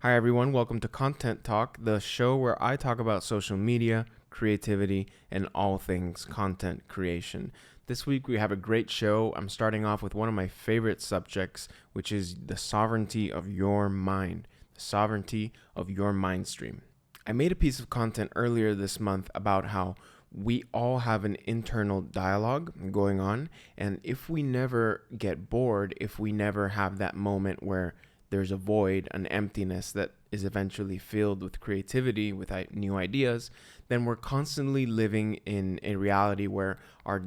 Hi, everyone. Welcome to Content Talk, the show where I talk about social media, creativity, and all things content creation. This week, we have a great show. I'm starting off with one of my favorite subjects, which is the sovereignty of your mind, the sovereignty of your mind stream. I made a piece of content earlier this month about how we all have an internal dialogue going on. And if we never get bored, if we never have that moment where there's a void, an emptiness that is eventually filled with creativity, with new ideas, then we're constantly living in a reality where our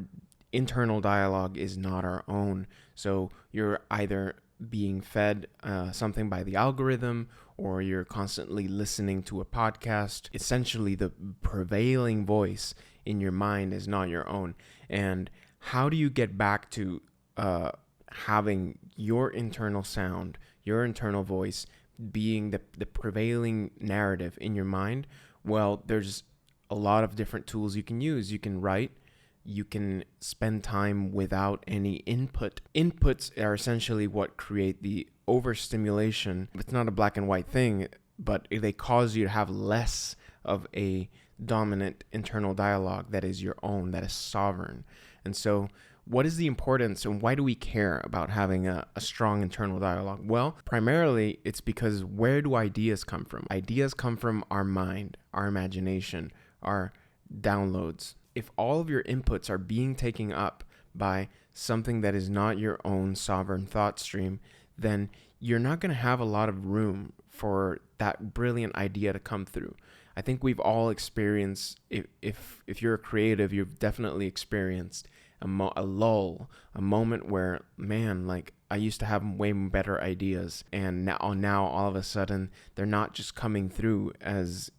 internal dialogue is not our own. So you're either being fed something by the algorithm, or you're constantly listening to a podcast. Essentially, the prevailing voice in your mind is not your own. And how do you get back to having your internal sound, your internal voice being the prevailing narrative in your mind? Well, there's a lot of different tools you can use. You can write. You can spend time without any input. Inputs are essentially what create the overstimulation. It's not a black and white thing, but they cause you to have less of a dominant internal dialogue that is your own, that is sovereign. And so what is the importance and why do we care about having a strong internal dialogue? Well, primarily it's because where do ideas come from? Ideas come from our mind, our imagination, our downloads. If all of your inputs are being taken up by something that is not your own sovereign thought stream, then you're not going to have a lot of room for that brilliant idea to come through. I think we've all experienced, if you're a creative, you've definitely experienced a lull, a moment where, man, like I used to have way better ideas, and now all of a sudden they're not just coming through as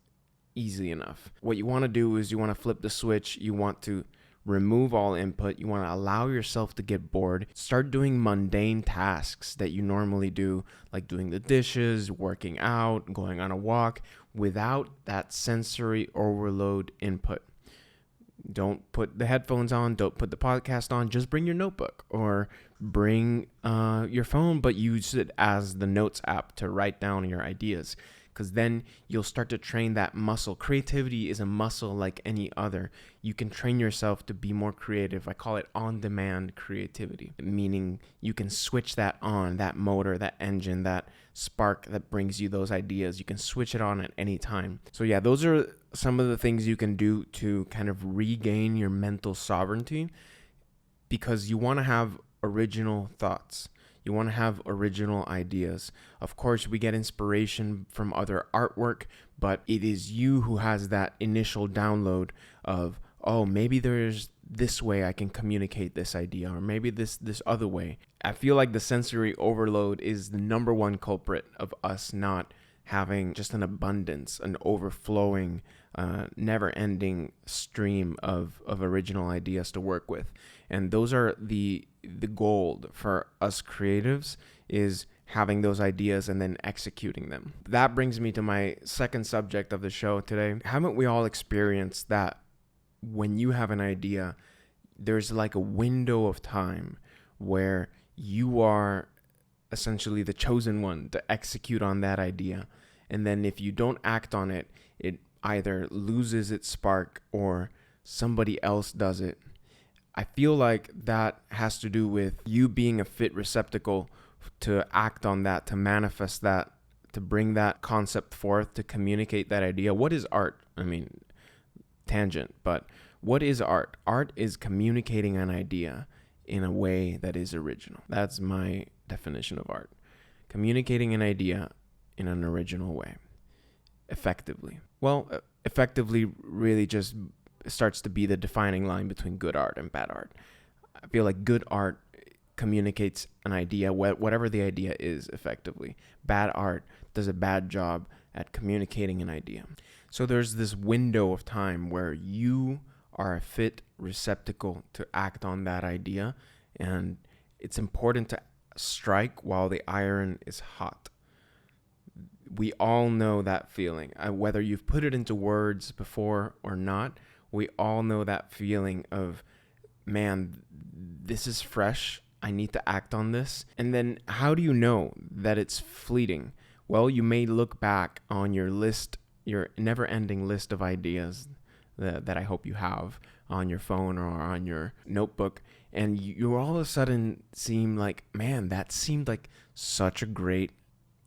easy enough. What you want to do is you want to flip the switch. You want to remove all input. You want to allow yourself to get bored. Start doing mundane tasks that you normally do, like doing the dishes, working out, going on a walk, without that sensory overload input. Don't put the headphones on. Don't put the podcast on. Just bring your notebook or bring your phone, but use it as the notes app to write down your ideas. Because then you'll start to train that muscle. Creativity is a muscle like any other. You can train yourself to be more creative. I call it on-demand creativity, meaning you can switch that on, that motor, that engine, that spark that brings you those ideas. You can switch it on at any time. So yeah, those are some of the things you can do to kind of regain your mental sovereignty, because you want to have original thoughts. You want to have original ideas. Of course, we get inspiration from other artwork, but it is you who has that initial download of, oh, maybe there's this way I can communicate this idea, or maybe this other way. I feel like the sensory overload is the number one culprit of us not having just an abundance, an overflowing, never-ending stream of original ideas to work with. And those are the gold for us creatives, is having those ideas and then executing them. That brings me to my second subject of the show today. Haven't we all experienced that when you have an idea, there's like a window of time where you are essentially the chosen one to execute on that idea. And then if you don't act on it, it either loses its spark or somebody else does it. I feel like that has to do with you being a fit receptacle to act on that, to manifest that, to bring that concept forth, to communicate that idea. What is art? I mean, tangent, but what is art? Art is communicating an idea in a way that is original. That's my definition of art. Communicating an idea in an original way, effectively. Well, effectively really just starts to be the defining line between good art and bad art. I feel like good art communicates an idea, whatever the idea is, effectively. Bad art does a bad job at communicating an idea. So there's this window of time where you are a fit receptacle to act on that idea, and it's important to strike while the iron is hot. We all know that feeling. Whether you've put it into words before or not, we all know that feeling of, man, this is fresh. I need to act on this. And then how do you know that it's fleeting? Well, you may look back on your never-ending list of ideas that I hope you have on your phone or on your notebook, and you all of a sudden seem like, man, that seemed like such a great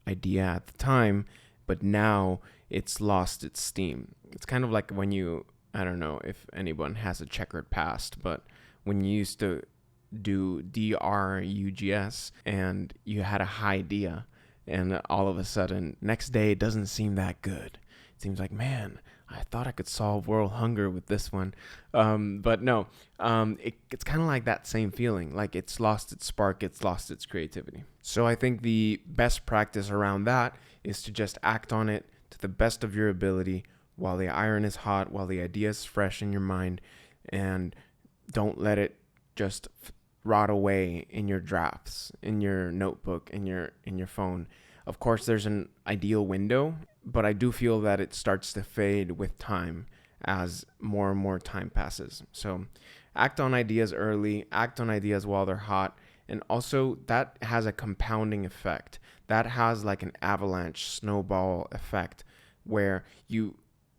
idea at the time, but now it's lost its steam. It's kind of like when I don't know if anyone has a checkered past, but when you used to do drugs and you had a high idea, and all of a sudden next day it doesn't seem that good. It seems like, man, I thought I could solve world hunger with this one. But no, it's kind of like that same feeling, like it's lost its spark, it's lost its creativity. So I think the best practice around that is to just act on it to the best of your ability while the iron is hot, while the idea is fresh in your mind, and don't let it just rot away in your drafts, in your notebook, in your phone. Of course, there's an ideal window, but I do feel that it starts to fade with time as more and more time passes. So act on ideas early, act on ideas while they're hot, and also that has a compounding effect. That has like an avalanche snowball effect where you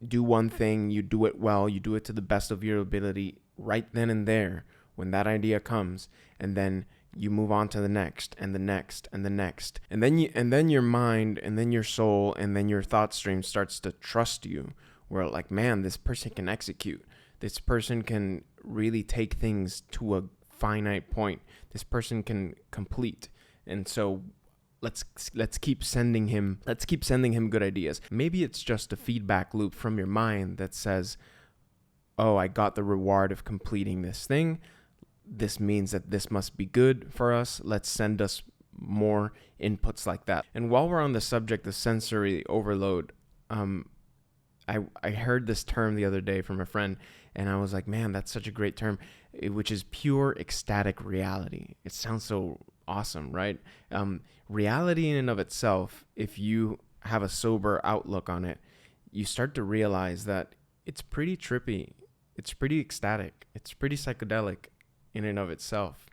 do one thing, you do it well, you do it to the best of your ability right then and there when that idea comes, and then you move on to the next and the next and the next. And then your mind and then your soul and then your thought stream starts to trust you, where like, man, this person can execute. This person can really take things to a finite point. This person can complete. And so let's keep sending him good ideas. Maybe it's just a feedback loop from your mind that says, oh, I got the reward of completing this thing. This means that this must be good for us. Let's send us more inputs like that. And while we're on the subject of sensory overload, I heard this term the other day from a friend, and I was like, man, that's such a great term, which is pure ecstatic reality. It sounds so awesome, right? Reality in and of itself, if you have a sober outlook on it, you start to realize that it's pretty trippy. It's pretty ecstatic. It's pretty psychedelic in and of itself.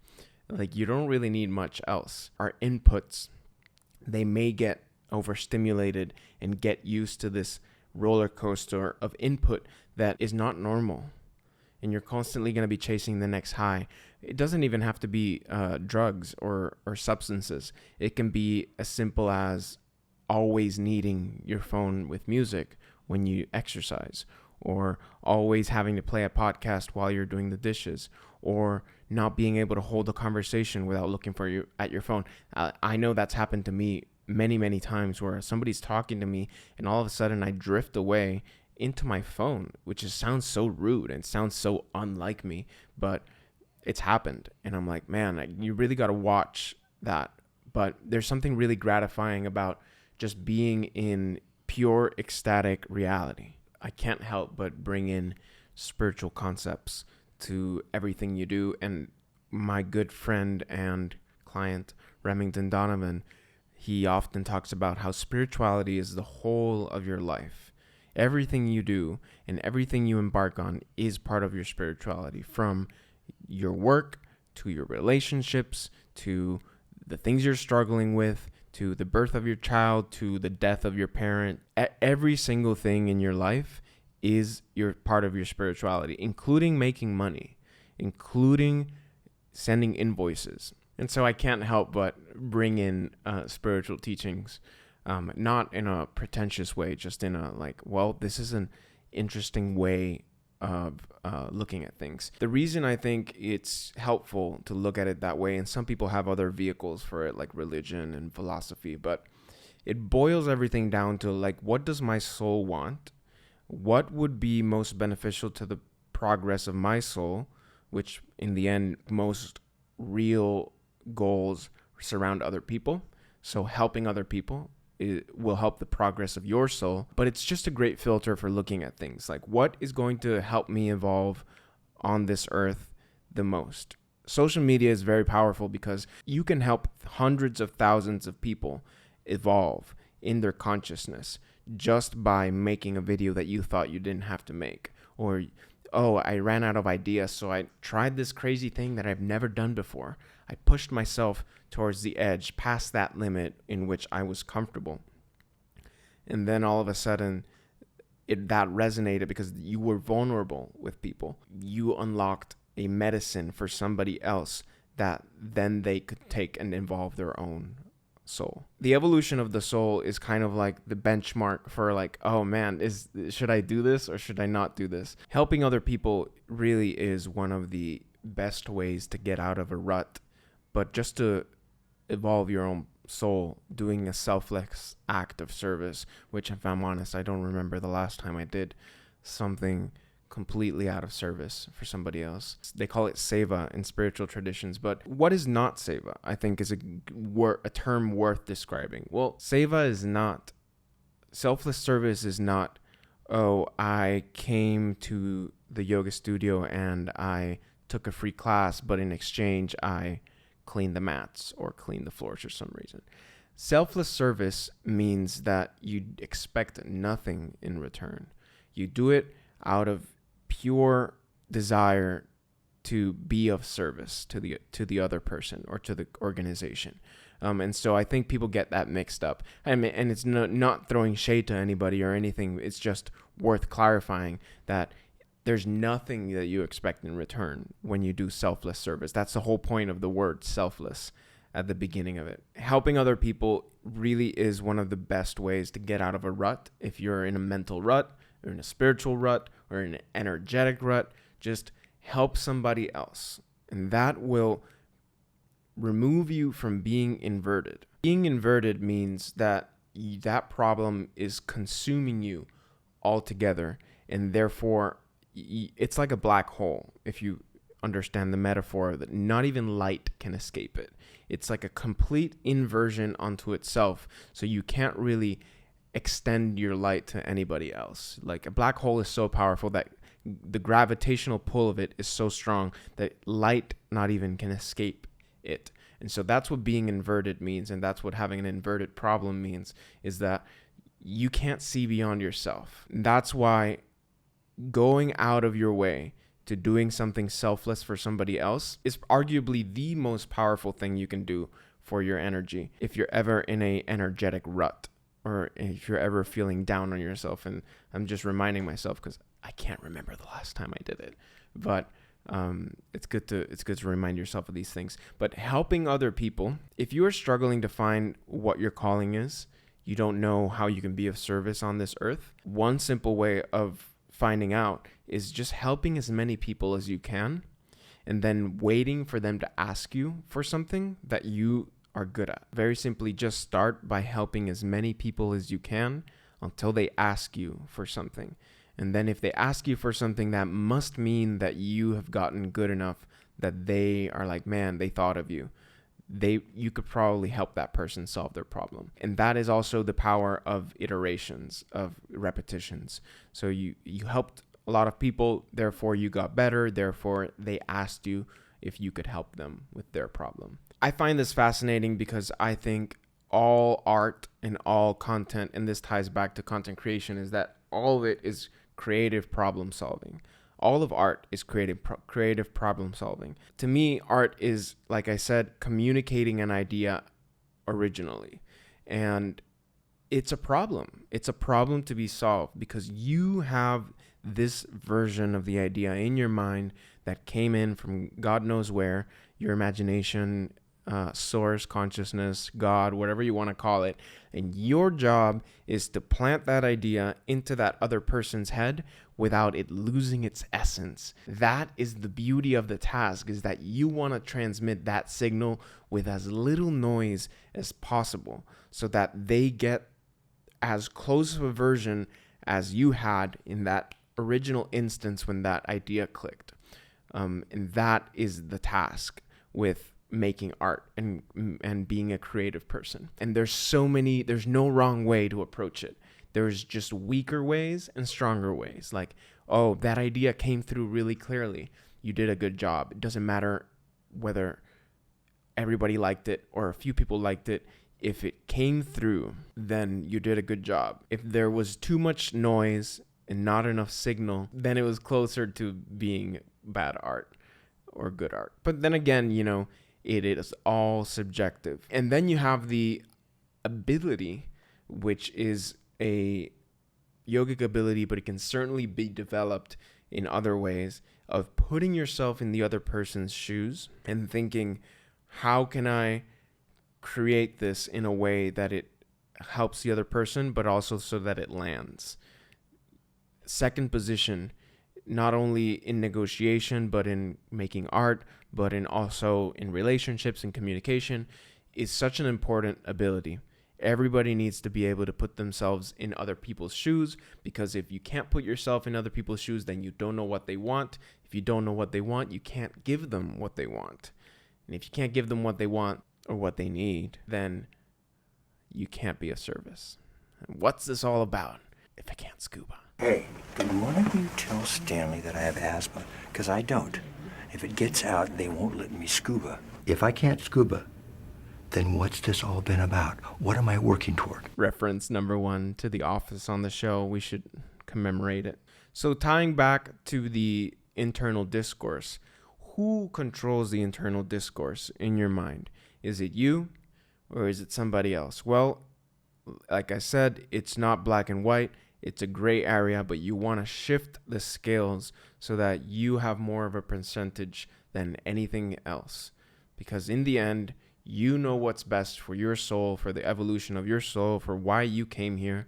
Like, you don't really need much else. Our inputs, they may get overstimulated and get used to this roller coaster of input that is not normal. And you're constantly going to be chasing the next high. It doesn't even have to be drugs or substances. It can be as simple as always needing your phone with music when you exercise, or always having to play a podcast while you're doing the dishes, or not being able to hold a conversation without looking at your phone. I know that's happened to me many, many times, where somebody's talking to me and all of a sudden I drift away into my phone, which sounds so rude and sounds so unlike me, but it's happened. And I'm like, man, you really got to watch that. But there's something really gratifying about just being in pure ecstatic reality. I can't help but bring in spiritual concepts to everything you do. And my good friend and client, Remington Donovan, he often talks about how spirituality is the whole of your life. Everything you do and everything you embark on is part of your spirituality, from your work to your relationships to the things you're struggling with, to the birth of your child, to the death of your parent. Every single thing in your life is your part of your spirituality, including making money, including sending invoices. And so I can't help but bring in spiritual teachings, not in a pretentious way, just in a like, well, this is an interesting way of looking at things. The reason I think it's helpful to look at it that way, and some people have other vehicles for it, like religion and philosophy, but it boils everything down to like, what does my soul want? What would be most beneficial to the progress of my soul, which in the end, most real goals surround other people. So helping other people will help the progress of your soul. But it's just a great filter for looking at things like, what is going to help me evolve on this earth the most? Social media is very powerful because you can help hundreds of thousands of people evolve in their consciousness just by making a video that you thought you didn't have to make. Or, oh, I ran out of ideas, so I tried this crazy thing that I've never done before. I pushed myself towards the edge, past that limit in which I was comfortable. And then all of a sudden, that resonated because you were vulnerable with people. You unlocked a medicine for somebody else that then they could take and involve their own soul. The evolution of the soul is kind of like the benchmark for like, oh man, should I do this or should I not do this? Helping other people really is one of the best ways to get out of a rut, but just to evolve your own soul, doing a selfless act of service, which if I'm honest, I don't remember the last time I did something completely out of service for somebody else. They call it seva in spiritual traditions, but what is not seva, I think, is a term worth describing. Well, seva is not, selfless service is not, oh, I came to the yoga studio and I took a free class, but in exchange, I clean the mats or clean the floors for some reason. Selfless service means that you expect nothing in return. You do it out of pure desire to be of service to the other person or to the organization. And so I think people get that mixed up. And it's not throwing shade to anybody or anything. It's just worth clarifying that there's nothing that you expect in return when you do selfless service. That's the whole point of the word selfless at the beginning of it. Helping other people really is one of the best ways to get out of a rut. If you're in a mental rut or in a spiritual rut or in an energetic rut, just help somebody else. And that will remove you from being inverted. Being inverted means that that problem is consuming you altogether, and therefore it's like a black hole, if you understand the metaphor, that not even light can escape it. It's like a complete inversion onto itself, so you can't really extend your light to anybody else. Like a black hole is so powerful that the gravitational pull of it is so strong that light not even can escape it. And so that's what being inverted means, and that's what having an inverted problem means, is that you can't see beyond yourself. And that's why going out of your way to doing something selfless for somebody else is arguably the most powerful thing you can do for your energy if you're ever in a energetic rut or if you're ever feeling down on yourself. And I'm just reminding myself because I can't remember the last time I did it, but it's good to remind yourself of these things. But helping other people, if you are struggling to find what your calling is, you don't know how you can be of service on this earth, one simple way of finding out is just helping as many people as you can, and then waiting for them to ask you for something that you are good at. Very simply, just start by helping as many people as you can until they ask you for something. And then if they ask you for something, that must mean that you have gotten good enough that they are like, man, they thought of you. You could probably help that person solve their problem. And that is also the power of iterations, of repetitions. So you helped a lot of people, therefore you got better, therefore they asked you if you could help them with their problem. I find this fascinating because I think all art and all content, and this ties back to content creation, is that all of it is creative problem solving. All of art is creative problem solving. To me, art is, like I said, communicating an idea originally. And it's a problem. It's a problem to be solved because you have this version of the idea in your mind that came in from God knows where, your imagination, source, consciousness, God, whatever you want to call it. And your job is to plant that idea into that other person's head without it losing its essence. That is the beauty of the task, is that you want to transmit that signal with as little noise as possible so that they get as close of a version as you had in that original instance when that idea clicked. And that is the task with making art and being a creative person. And there's no wrong way to approach it. There's just weaker ways and stronger ways. Like, oh, that idea came through really clearly. You did a good job. It doesn't matter whether everybody liked it or a few people liked it. If it came through, then you did a good job. If there was too much noise and not enough signal, then it was closer to being bad art or good art. But then again, it is all subjective. And then you have the ability, which is a yogic ability, but it can certainly be developed in other ways, of putting yourself in the other person's shoes and thinking, how can I create this in a way that it helps the other person, but also so that it lands? Second position, not only in negotiation, but in making art, but in also in relationships and communication, is such an important ability. Everybody needs to be able to put themselves in other people's shoes, because if you can't put yourself in other people's shoes, then you don't know what they want. If you don't know what they want, you can't give them what they want. And if you can't give them what they want or what they need, then you can't be of service. And what's this all about if I can't scuba? Hey, did one of you tell Stanley that I have asthma? Because I don't. If it gets out, they won't let me scuba. If I can't scuba, then what's this all been about? What am I working toward? Reference number 1 to The Office on the show. We should commemorate it. So tying back to the internal discourse, who controls the internal discourse in your mind? Is it you or is it somebody else? Well, like I said, it's not black and white. It's a gray area, but you want to shift the scales so that you have more of a percentage than anything else. Because in the end, you know what's best for your soul, for the evolution of your soul, for why you came here,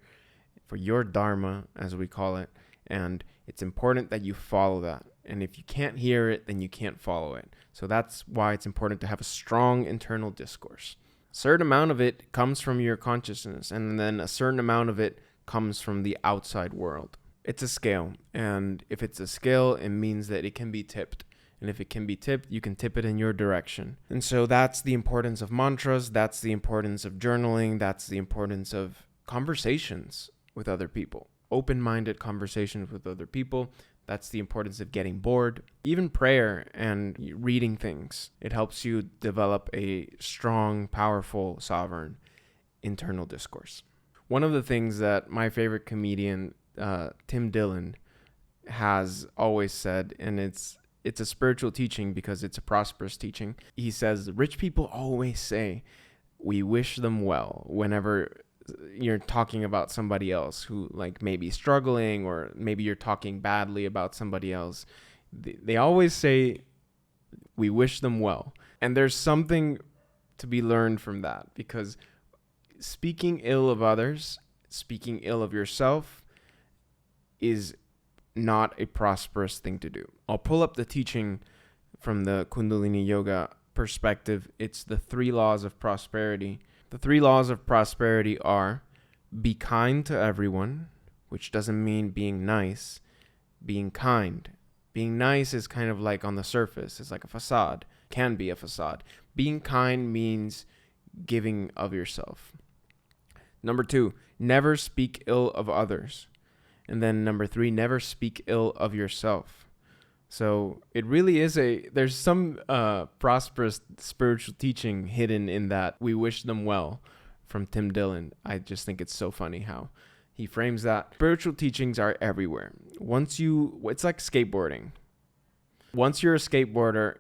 for your dharma, as we call it. And it's important that you follow that. And if you can't hear it, then you can't follow it. So that's why it's important to have a strong internal discourse. A certain amount of it comes from your consciousness, and then a certain amount of it comes from the outside world. It's a scale. And if it's a scale, it means that it can be tipped. And if it can be tipped, you can tip it in your direction. And so that's the importance of mantras. That's the importance of journaling. That's the importance of conversations with other people. Open-minded conversations with other people. That's the importance of getting bored. Even prayer and reading things. It helps you develop a strong, powerful, sovereign internal discourse. One of the things that my favorite comedian, Tim Dillon, has always said, and it's a spiritual teaching because it's a prosperous teaching. He says, rich people always say, we wish them well whenever you're talking about somebody else who like may be struggling, or maybe you're talking badly about somebody else. They always say, we wish them well. And there's something to be learned from that, because speaking ill of others, speaking ill of yourself is not a prosperous thing to do. I'll pull up the teaching from the Kundalini Yoga perspective. It's the 3 laws of prosperity. The 3 laws of prosperity are: be kind to everyone, which doesn't mean being nice, being kind. Being nice is kind of like on the surface. It's like a facade, can be a facade. Being kind means giving of yourself. Number 2, never speak ill of others. And then number 3, never speak ill of yourself. So it really is there's some prosperous spiritual teaching hidden in that we wish them well from Tim Dillon. I just think it's so funny how he frames that. Spiritual teachings are everywhere. It's like skateboarding. Once you're a skateboarder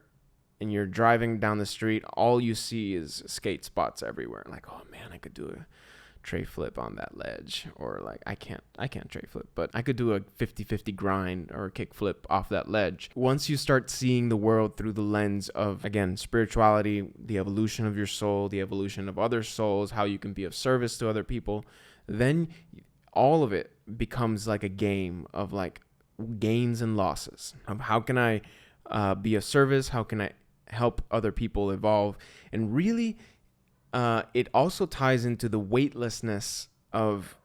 and you're driving down the street, all you see is skate spots everywhere. Like, oh man, I could do a tray flip on that ledge, or like I can't tray flip, but I could do a 50-50 grind or a kick flip off that ledge. Once you start seeing the world through the lens of, again, spirituality, the evolution of your soul, the evolution of other souls, how you can be of service to other people, then all of it becomes like a game of like gains and losses of how can I be of service, how can I help other people evolve. And really it also ties into the weightlessness of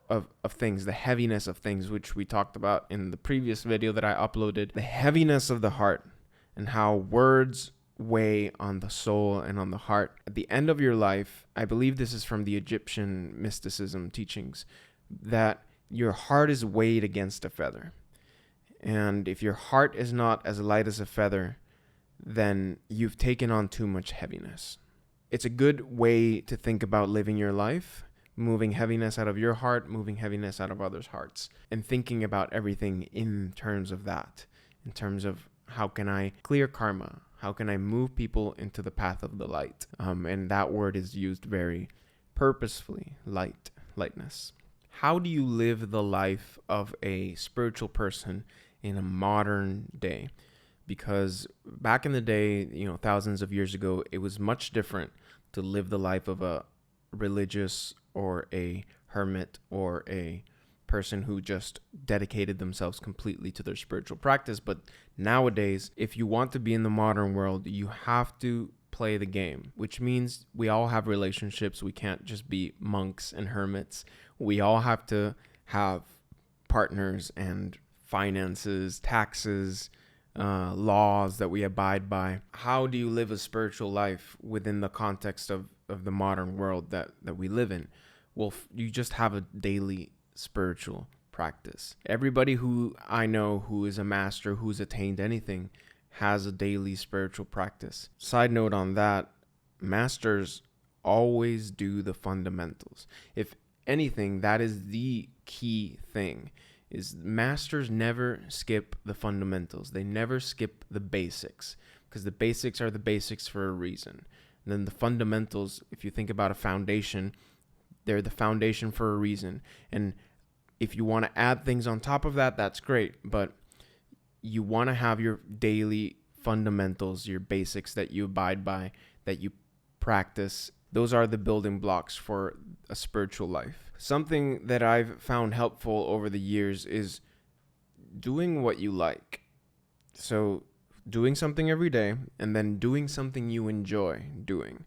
things, the heaviness of things, which we talked about in the previous video that I uploaded, the heaviness of the heart and how words weigh on the soul and on the heart. At the end of your life, I believe this is from the Egyptian mysticism teachings, that your heart is weighed against a feather. And if your heart is not as light as a feather, then you've taken on too much heaviness. It's a good way to think about living your life, moving heaviness out of your heart, moving heaviness out of others' hearts, and thinking about everything in terms of that, in terms of how can I clear karma? How can I move people into the path of the light? And that word is used very purposefully, lightness. How do you live the life of a spiritual person in a modern day? Because back in the day, thousands of years ago, it was much different to live the life of a religious or a hermit or a person who just dedicated themselves completely to their spiritual practice. But nowadays, if you want to be in the modern world, you have to play the game, which means we all have relationships. We can't just be monks and hermits. We all have to have partners and finances, taxes, laws that we abide by. How do you live a spiritual life within the context of the modern world that we live in? Well, you just have a daily spiritual practice. Everybody who I know who is a master, who's attained anything, has a daily spiritual practice. Side note on that, masters always do the fundamentals. If anything, that is the key thing, is masters never skip the fundamentals. They never skip the basics, because the basics are the basics for a reason. And then the fundamentals, if you think about a foundation, they're the foundation for a reason. And if you want to add things on top of that, that's great. But you want to have your daily fundamentals, your basics that you abide by, that you practice. Those are the building blocks for a spiritual life. Something that I've found helpful over the years is doing what you like. So doing something every day and then doing something you enjoy doing.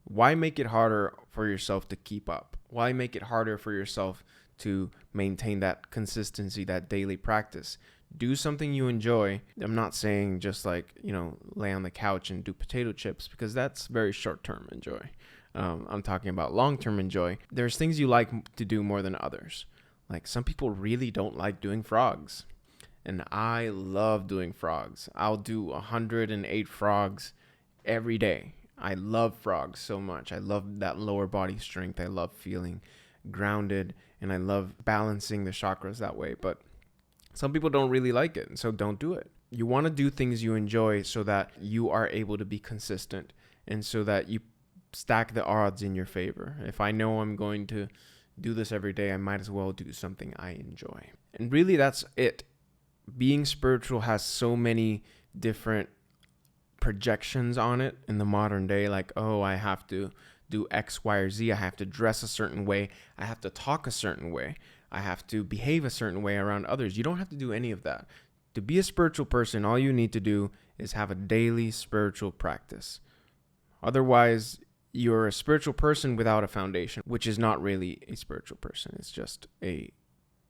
Why make it harder for yourself to keep up? Why make it harder for yourself to maintain that consistency, that daily practice? Do something you enjoy. I'm not saying just lay on the couch and do potato chips, because that's very short-term enjoy. I'm talking about long-term enjoy. There's things you like to do more than others. Like some people really don't like doing frogs, and I love doing frogs. I'll do 108 frogs every day. I love frogs so much. I love that lower body strength. I love feeling grounded, and I love balancing the chakras that way. But some people don't really like it, and so don't do it. You want to do things you enjoy so that you are able to be consistent, and so that you stack the odds in your favor. If I know I'm going to do this every day, I might as well do something I enjoy. And really, that's it. Being spiritual has so many different projections on it in the modern day. Like, oh, I have to do X, Y, or Z. I have to dress a certain way. I have to talk a certain way. I have to behave a certain way around others. You don't have to do any of that. To be a spiritual person, all you need to do is have a daily spiritual practice. Otherwise, you're a spiritual person without a foundation, which is not really a spiritual person. It's just a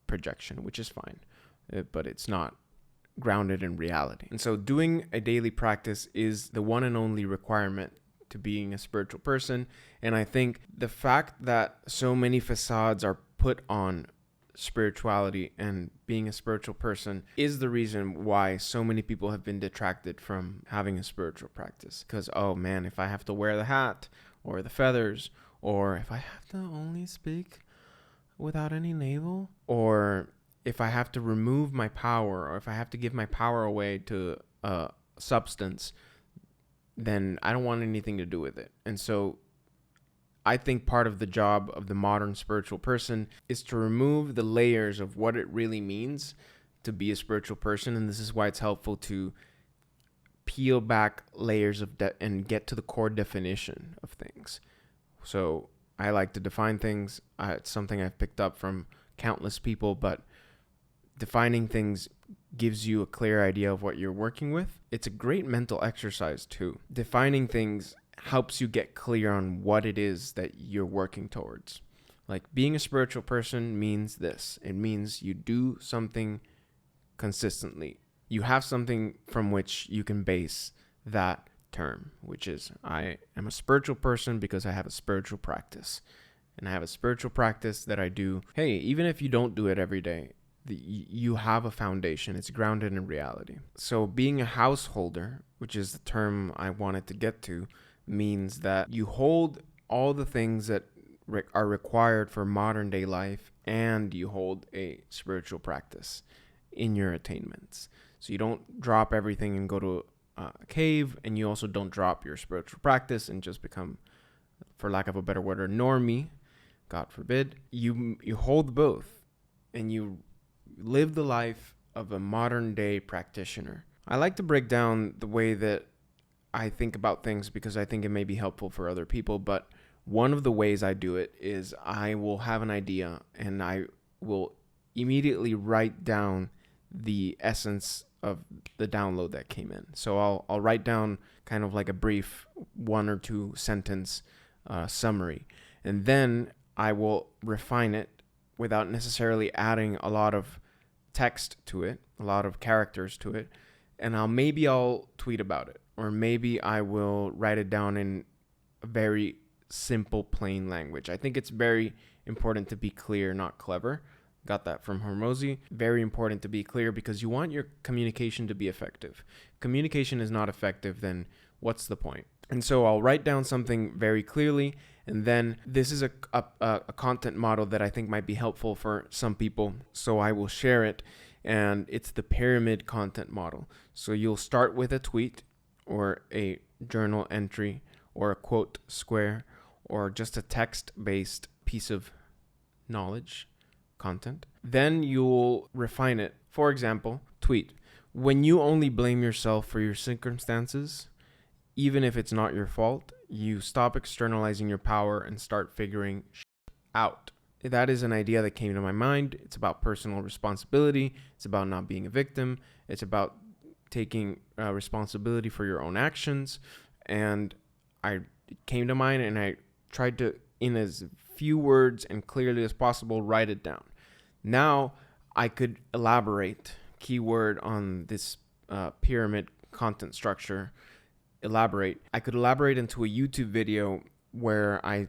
projection, which is fine, but it's not grounded in reality. And so doing a daily practice is the one and only requirement to being a spiritual person. And I think the fact that so many facades are put on spirituality and being a spiritual person is the reason why so many people have been detracted from having a spiritual practice. Because, oh man, if I have to wear the hat or the feathers, or if I have to only speak without any navel, or if I have to remove my power, or if I have to give my power away to a substance, then I don't want anything to do with it. And so I think part of the job of the modern spiritual person is to remove the layers of what it really means to be a spiritual person. And this is why it's helpful to peel back layers of and get to the core definition of things. So I like to define things. It's something I've picked up from countless people, but defining things gives you a clear idea of what you're working with. It's a great mental exercise too. Defining things helps you get clear on what it is that you're working towards. Like being a spiritual person means this. It means you do something consistently. You have something from which you can base that term, which is I am a spiritual person because I have a spiritual practice. And I have a spiritual practice that I do. Hey, even if you don't do it every day, you have a foundation. It's grounded in reality. So being a householder, which is the term I wanted to get to, means that you hold all the things that are required for modern day life, and you hold a spiritual practice in your attainments. So you don't drop everything and go to a cave, and you also don't drop your spiritual practice and just become, for lack of a better word, a normie. God forbid, you hold both and you live the life of a modern day practitioner. I like to break down the way that I think about things because I think it may be helpful for other people, but one of the ways I do it is I will have an idea and I will immediately write down the essence of the download that came in. So I'll write down kind of like a brief 1 or 2 sentence summary, and then I will refine it without necessarily adding a lot of text to it, a lot of characters to it, and I'll tweet about it, or maybe I will write it down in a very simple, plain language. I think it's very important to be clear, not clever. Got that from Hormozy. Very important to be clear because you want your communication to be effective. Communication is not effective, then what's the point? And so I'll write down something very clearly, and then this is a content model that I think might be helpful for some people, so I will share it, and it's the pyramid content model. So you'll start with a tweet or a journal entry or a quote square or just a text-based piece of knowledge, content. Then you'll refine it. For example, tweet. When you only blame yourself for your circumstances, even if it's not your fault, you stop externalizing your power and start figuring out. That is an idea that came to my mind. It's about personal responsibility. It's about not being a victim. It's about taking responsibility for your own actions. And it came to mind, and I tried to, in as few words and clearly as possible, write it down. Now I could elaborate, keyword on this pyramid content structure. I could elaborate into a YouTube video where I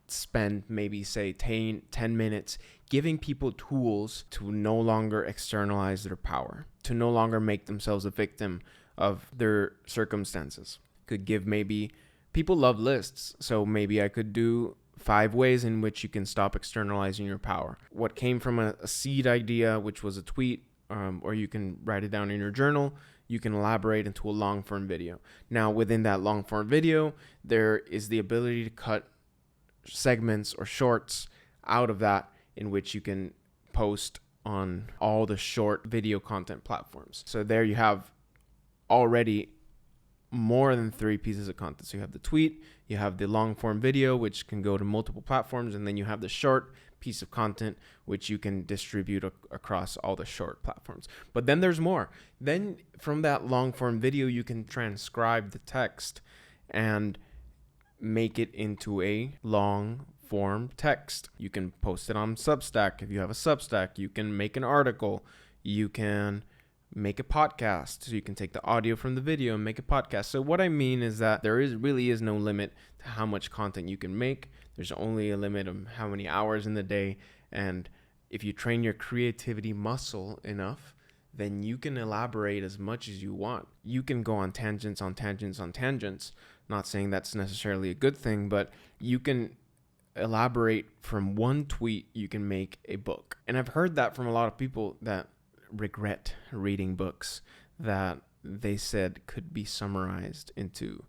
spend maybe say 10 minutes giving people tools to no longer externalize their power, to no longer make themselves a victim of their circumstances. Could give maybe, people love lists, so maybe I could do 5 ways in which you can stop externalizing your power. What came from a seed idea, which was a tweet, or you can write it down in your journal, you can elaborate into a long form video. Now, within that long form video, there is the ability to cut segments or shorts out of that in which you can post on all the short video content platforms. So there you have already more than 3 pieces of content. So you have the tweet, you have the long form video, which can go to multiple platforms, and then you have the short piece of content, which you can distribute across all the short platforms. But then there's more. Then from that long form video, you can transcribe the text and make it into a long form text. You can post it on Substack. If you have a Substack, you can make an article. You can make a podcast. So you can take the audio from the video and make a podcast. So what I mean is that there really is no limit to how much content you can make. There's only a limit of how many hours in the day. And if you train your creativity muscle enough, then you can elaborate as much as you want. You can go on tangents, on tangents, on tangents. Not saying that's necessarily a good thing, but you can elaborate from one tweet. You can make a book. And I've heard that from a lot of people that regret reading books that they said could be summarized into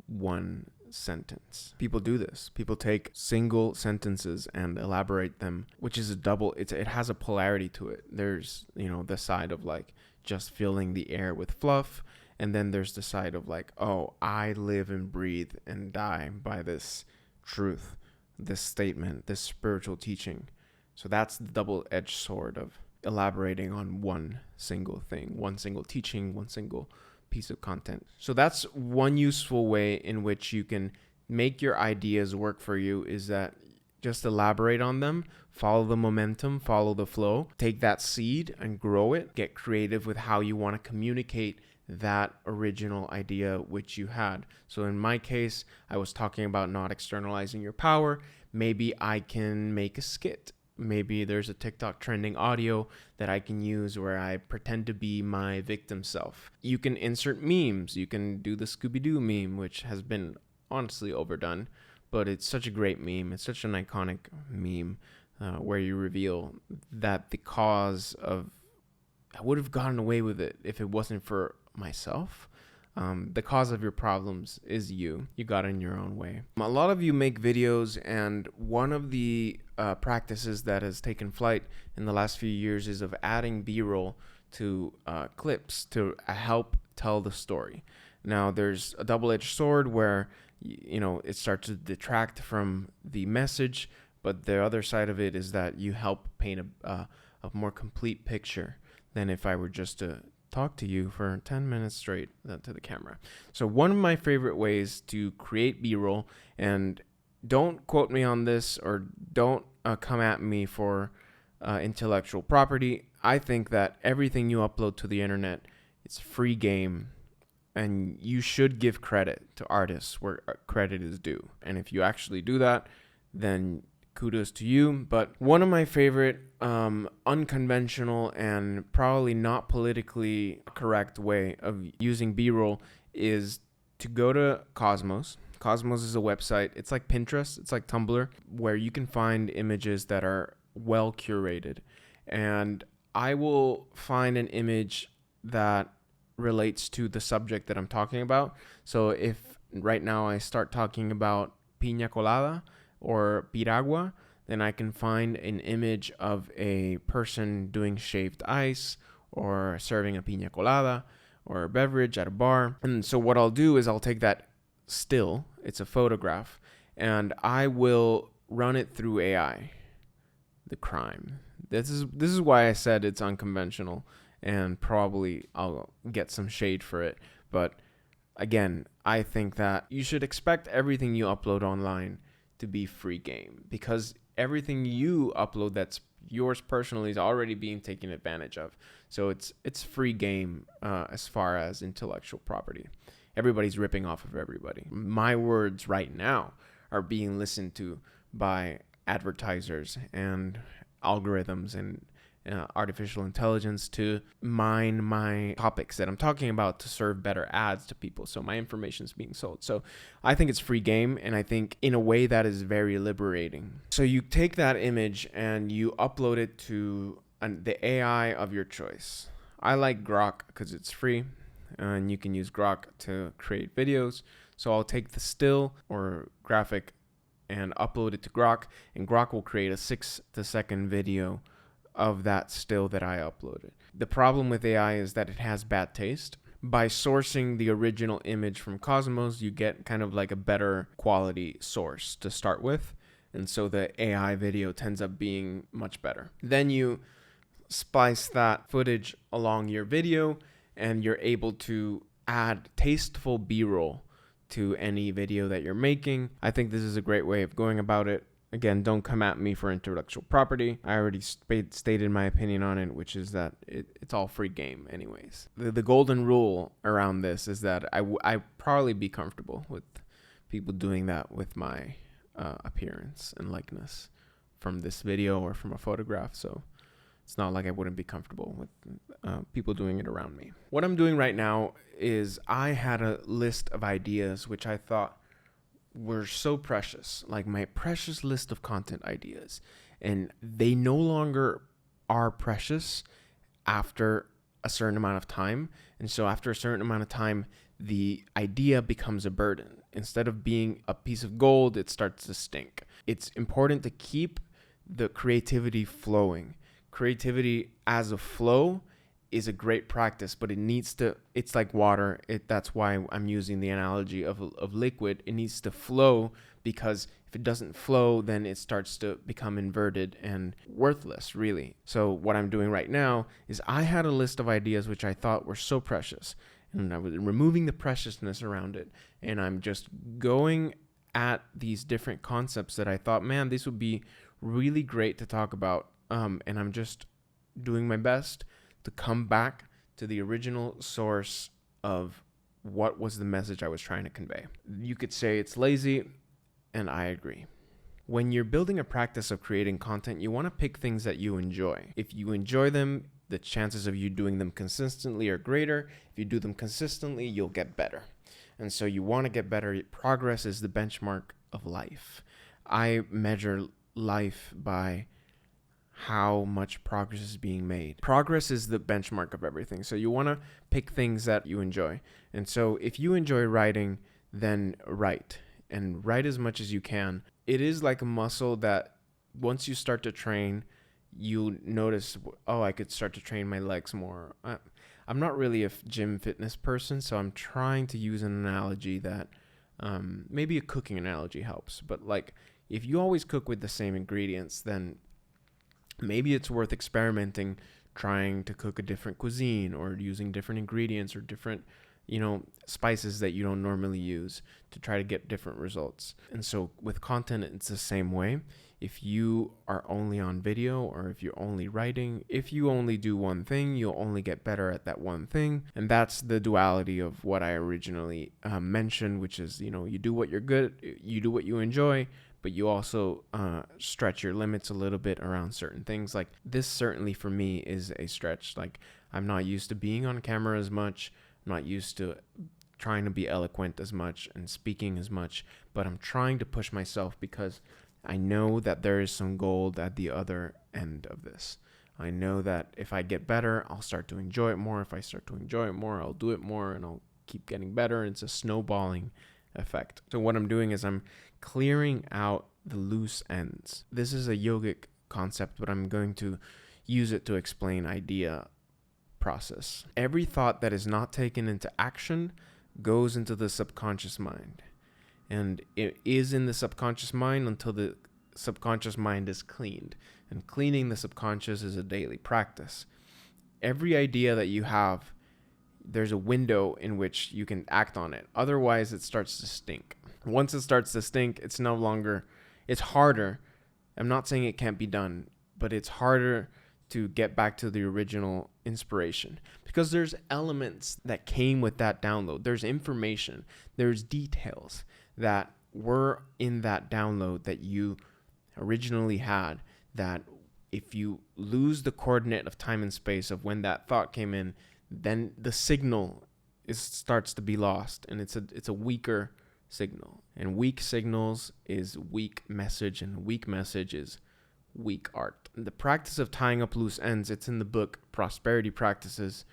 one sentence. People do this. People take single sentences and elaborate them, which is it has a polarity to it. There's, the side of like just filling the air with fluff, and then there's the side of like, oh, I live and breathe and die by this truth, this statement, this spiritual teaching. So that's the double-edged sword of elaborating on one single thing, one single teaching, one single piece of content. So that's one useful way in which you can make your ideas work for you, is that just elaborate on them, follow the momentum, follow the flow, take that seed and grow it, get creative with how you want to communicate that original idea which you had. So in my case, I was talking about not externalizing your power. Maybe I can make a skit. Maybe there's a TikTok trending audio that I can use where I pretend to be my victim self. You can insert memes. You can do the Scooby-Doo meme, which has been honestly overdone, but it's such a great meme. It's such an iconic meme where you reveal that the cause of, I would have gotten away with it if it wasn't for myself. The cause of your problems is you. You got in your own way. A lot of you make videos, and one of the practices that has taken flight in the last few years is of adding B-roll to clips to help tell the story. Now, there's a double-edged sword where it starts to detract from the message, but the other side of it is that you help paint a more complete picture than if I were just to talk to you for 10 minutes straight to the camera. So one of my favorite ways to create B-roll, and don't quote me on this or don't come at me for intellectual property. I think that everything you upload to the internet, it's free game, and you should give credit to artists where credit is due. And if you actually do that, then kudos to you. But one of my favorite unconventional and probably not politically correct way of using B-roll is to go to Cosmos. Cosmos is a website. It's like Pinterest. It's like Tumblr, where you can find images that are well curated. And I will find an image that relates to the subject that I'm talking about. So if right now I start talking about piña colada or piragua, then I can find an image of a person doing shaved ice or serving a piña colada or a beverage at a bar. And so what I'll do is I'll take that still, it's a photograph, and I will run it through AI. The crime. This is why I said it's unconventional, and probably I'll get some shade for it. But again, I think that you should expect everything you upload online to be free game, because everything you upload that's yours personally is already being taken advantage of. So it's free game as far as intellectual property. Everybody's ripping off of everybody. My words right now are being listened to by advertisers and algorithms and artificial intelligence to mine my topics that I'm talking about to serve better ads to people. So my information is being sold. So I think it's free game, and I think in a way that is very liberating. So you take that image and you upload it to the AI of your choice. I like Grok because it's free, and you can use Grok to create videos. So I'll take the still or graphic and upload it to Grok, and Grok will create a 6-second video of that still that I uploaded. The problem with AI is that it has bad taste. By sourcing the original image from Cosmos, you get kind of like a better quality source to start with, and so the AI video tends up being much better. Then you splice that footage along your video, and you're able to add tasteful B-roll to any video that you're making. I think this is a great way of going about it. Again, don't come at me for intellectual property. I already stated my opinion on it, which is that it's all free game anyways. The golden rule around this is that I probably be comfortable with people doing that with my appearance and likeness from this video or from a photograph. So it's not like I wouldn't be comfortable with people doing it around me. What I'm doing right now is I had a list of ideas which I thought were so precious, like my precious list of content ideas, and they no longer are precious after a certain amount of time. And so after a certain amount of time, the idea becomes a burden. Instead of being a piece of gold, it starts to stink. It's important to keep the creativity flowing. Creativity as a flow is a great practice, but it's like water. That's why I'm using the analogy of liquid. It needs to flow, because if it doesn't flow, then it starts to become inverted and worthless, really. So what I'm doing right now is I had a list of ideas which I thought were so precious, and I was removing the preciousness around it, and I'm just going at these different concepts that I thought, man, this would be really great to talk about, and I'm just doing my best to come back to the original source of what was the message I was trying to convey. You could say it's lazy, and I agree. When you're building a practice of creating content, you want to pick things that you enjoy. If you enjoy them, the chances of you doing them consistently are greater. If you do them consistently, you'll get better. And so you want to get better. Progress is the benchmark of life. I measure life by how much progress is being made. Progress is the benchmark of everything. So you want to pick things that you enjoy. And so if you enjoy writing, then write, and write as much as you can. It is like a muscle that once you start to train, you notice, oh, I could start to train my legs more. I'm not really a gym fitness person, so I'm trying to use an analogy that maybe a cooking analogy helps. But like, if you always cook with the same ingredients, then maybe it's worth experimenting, trying to cook a different cuisine or using different ingredients or different, spices that you don't normally use to try to get different results. And so with content, it's the same way. If you are only on video, or if you're only writing, if you only do one thing, you'll only get better at that one thing. And that's the duality of what I originally mentioned, which is, you do what you're good, you do what you enjoy, but you also stretch your limits a little bit around certain things. Like this certainly for me is a stretch. Like I'm not used to being on camera as much. I'm not used to trying to be eloquent as much and speaking as much, but I'm trying to push myself because I know that there is some gold at the other end of this. I know that if I get better, I'll start to enjoy it more. If I start to enjoy it more, I'll do it more and I'll keep getting better. It's a snowballing effect. So what I'm doing is I'm clearing out the loose ends. This is a yogic concept, but I'm going to use it to explain idea process. Every thought that is not taken into action goes into the subconscious mind. And it is in the subconscious mind until the subconscious mind is cleaned. And cleaning the subconscious is a daily practice. Every idea that you have, there's a window in which you can act on it. Otherwise, it starts to stink. Once it starts to stink, it's harder. I'm not saying it can't be done, but it's harder to get back to the original inspiration because there's elements that came with that download. There's information, there's details that were in that download that you originally had, that if you lose the coordinate of time and space of when that thought came in, then the signal starts to be lost, and it's a weaker signal. And weak signals is weak message, and weak message is weak art. The practice of tying up loose ends, it's in the book Prosperity Practices.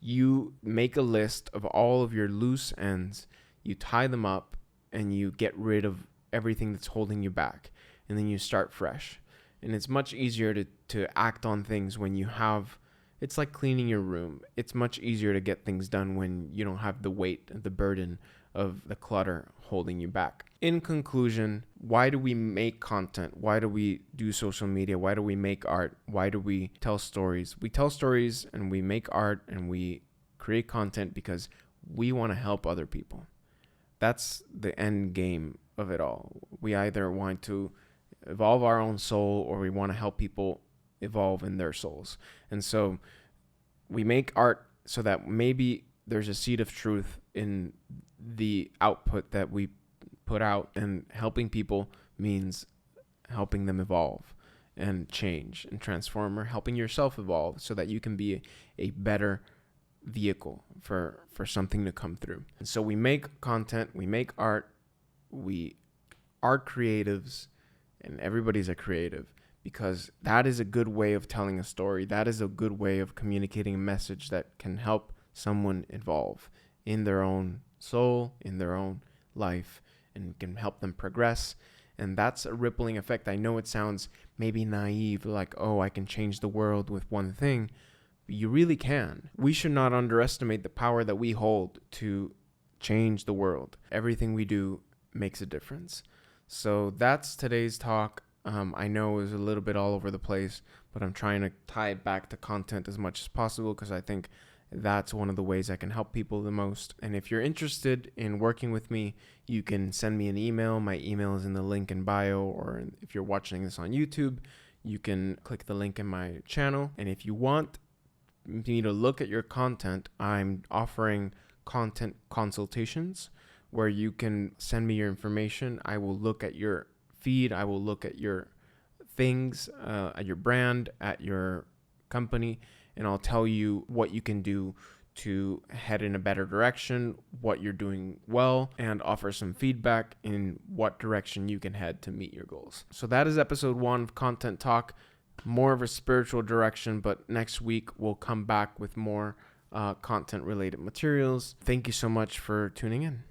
You make a list of all of your loose ends, you tie them up, and you get rid of everything that's holding you back. And then you start fresh. And it's much easier to act on things when you have, it's like cleaning your room. It's much easier to get things done when you don't have the weight and the burden of the clutter holding you back. In conclusion, why do we make content? Why do we do social media? Why do we make art? Why do we tell stories? We tell stories and we make art and we create content because we want to help other people. That's the end game of it all. We either want to evolve our own soul or we want to help people evolve in their souls. And so we make art so that maybe there's a seed of truth in the output that we put out, and helping people means helping them evolve and change and transform, or helping yourself evolve so that you can be a better vehicle for something to come through. And so we make content, we make art, we are creatives, and everybody's a creative, because that is a good way of telling a story. That is a good way of communicating a message that can help someone evolve in their own soul, in their own life, and can help them progress. And that's a rippling effect. I know it sounds maybe naive, like, oh, I can change the world with one thing. But you really can. We should not underestimate the power that we hold to change the world. Everything we do makes a difference. So that's today's talk. I know it was a little bit all over the place, but I'm trying to tie it back to content as much as possible because I think that's one of the ways I can help people the most. And if you're interested in working with me, you can send me an email. My email is in the link in bio, or if you're watching this on YouTube, you can click the link in my channel. And if you want me to look at your content, I'm offering content consultations where you can send me your information. I will look at your feed. I will look at your things, at your brand, at your company, and I'll tell you what you can do to head in a better direction, what you're doing well, and offer some feedback in what direction you can head to meet your goals. So that is episode 1 of Content Talk. more of a spiritual direction, but next week we'll come back with more content related materials. Thank you so much for tuning in.